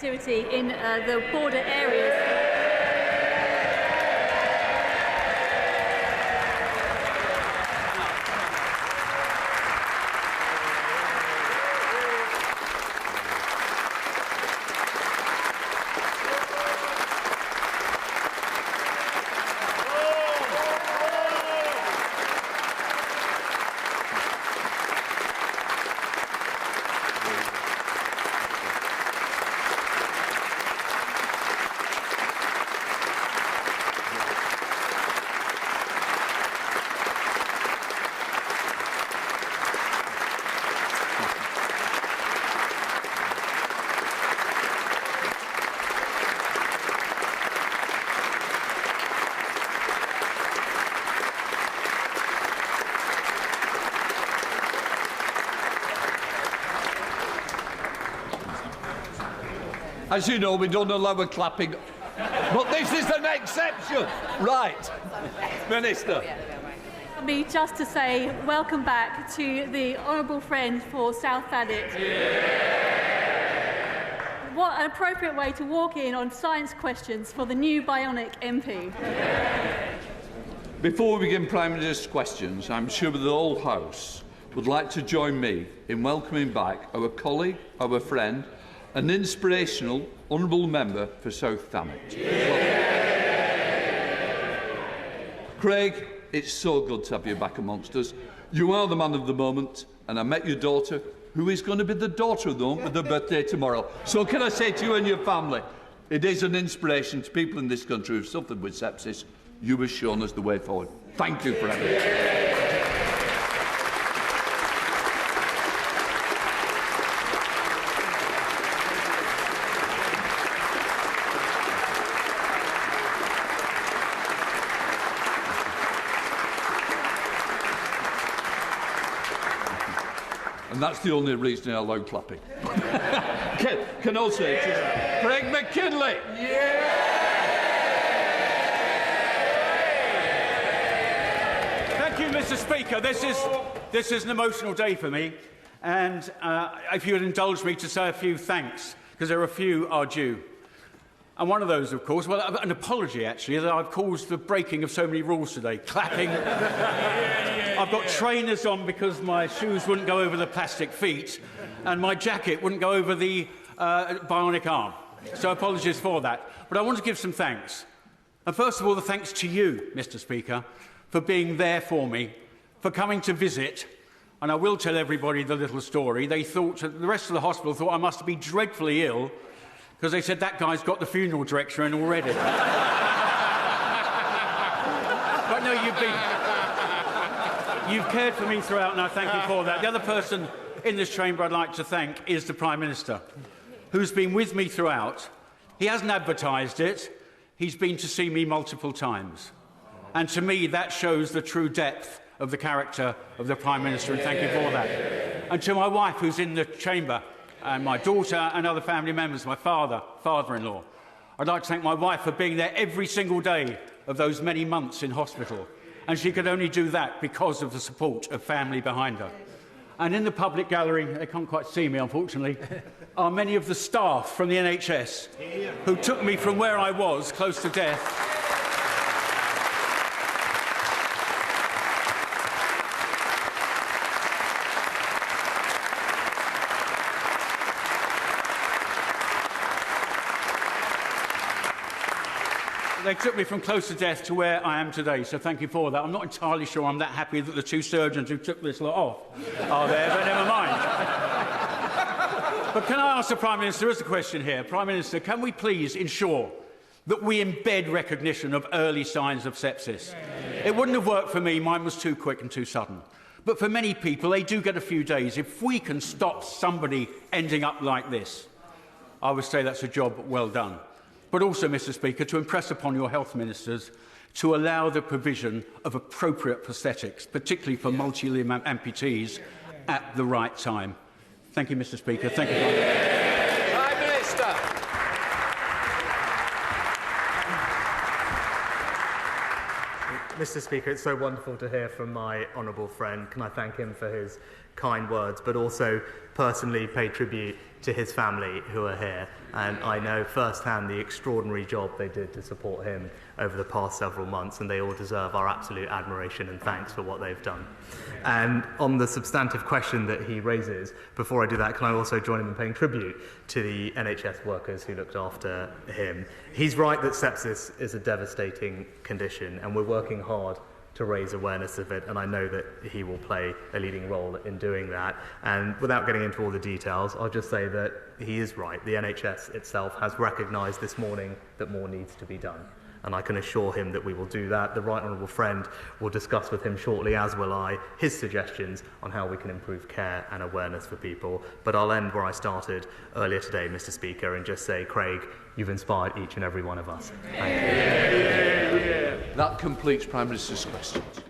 activity in the border areas. As you know, we don't allow a clapping, but this is an exception. Right, Minister. Me just to say welcome back to the honourable friend for South Thanet. Yeah. What an appropriate way to walk in on science questions for the new bionic MP. Before we begin Prime Minister's questions, I'm sure the whole House would like to join me in welcoming back our colleague, our friend, an inspirational, honourable member for South Thanet. Craig, it's so good to have you back amongst us. You are the man of the moment, and I met your daughter, who is going to be the daughter of the moment with her birthday tomorrow. So can I say to you and your family, it is an inspiration to people in this country who've suffered with sepsis. You have shown us the way forward. Thank you for everything. And that's the only reason I allow clapping. Can I say to Craig Mackinlay? Yeah! Thank you, Mr. Speaker. This is an emotional day for me, and if you would indulge me to say a few thanks, because there are a few are due. And one of those, of course, well, an apology, actually, that I've caused the breaking of so many rules today. Clapping. I've got trainers on because my shoes wouldn't go over the plastic feet, and my jacket wouldn't go over the bionic arm. So apologies for that. But I want to give some thanks. And first of all, the thanks to you, Mr. Speaker, for being there for me, for coming to visit. And I will tell everybody the little story. They thought, the rest of the hospital thought I must be dreadfully ill, because they said that guy's got the funeral director in already. But no, you've cared for me throughout, and I thank you for that. The other person in this chamber I'd like to thank is the Prime Minister, who's been with me throughout. He hasn't advertised it. He's been to see me multiple times. And to me, that shows the true depth of the character of the Prime Minister, and thank you for that. And to my wife, who's in the chamber, and my daughter and other family members, my father-in-law. I'd like to thank my wife for being there every single day of those many months in hospital. And she could only do that because of the support of family behind her. And in the public gallery, they can't quite see me, unfortunately, are many of the staff from the NHS who took me from where I was, close to death, they took me from close to death to where I am today, so thank you for that. I'm not entirely sure I'm that happy that the two surgeons who took this lot off are there, but never mind. But can I ask the Prime Minister, there is a question here. Prime Minister, can we please ensure that we embed recognition of early signs of sepsis? It wouldn't have worked for me. Mine was too quick and too sudden. But for many people, they do get a few days. If we can stop somebody ending up like this, I would say that's a job well done. But also, Mr. Speaker, to impress upon your health ministers to allow the provision of appropriate prosthetics, particularly for multi-limb amputees, at the right time. Thank you, Mr. Speaker. Thank you. Prime Minister. Mr. Speaker, it's so wonderful to hear from my honourable friend. Can I thank him for his kind words, but also personally pay tribute to his family who are here. And I know firsthand the extraordinary job they did to support him over the past several months, and they all deserve our absolute admiration and thanks for what they've done. And on the substantive question that he raises, before I do that, can I also join him in paying tribute to the NHS workers who looked after him? He's right that sepsis is a devastating condition, and we're working hard to raise awareness of it, and I know that he will play a leading role in doing that. And without getting into all the details, I'll just say that he is right. The NHS itself has recognised this morning that more needs to be done, and I can assure him that we will do that. The Right Honourable Friend will discuss with him shortly, as will I, his suggestions on how we can improve care and awareness for people. But I'll end where I started earlier today, Mr Speaker, and just say, Craig, you've inspired each and every one of us. Thank you. That completes Prime Minister's questions.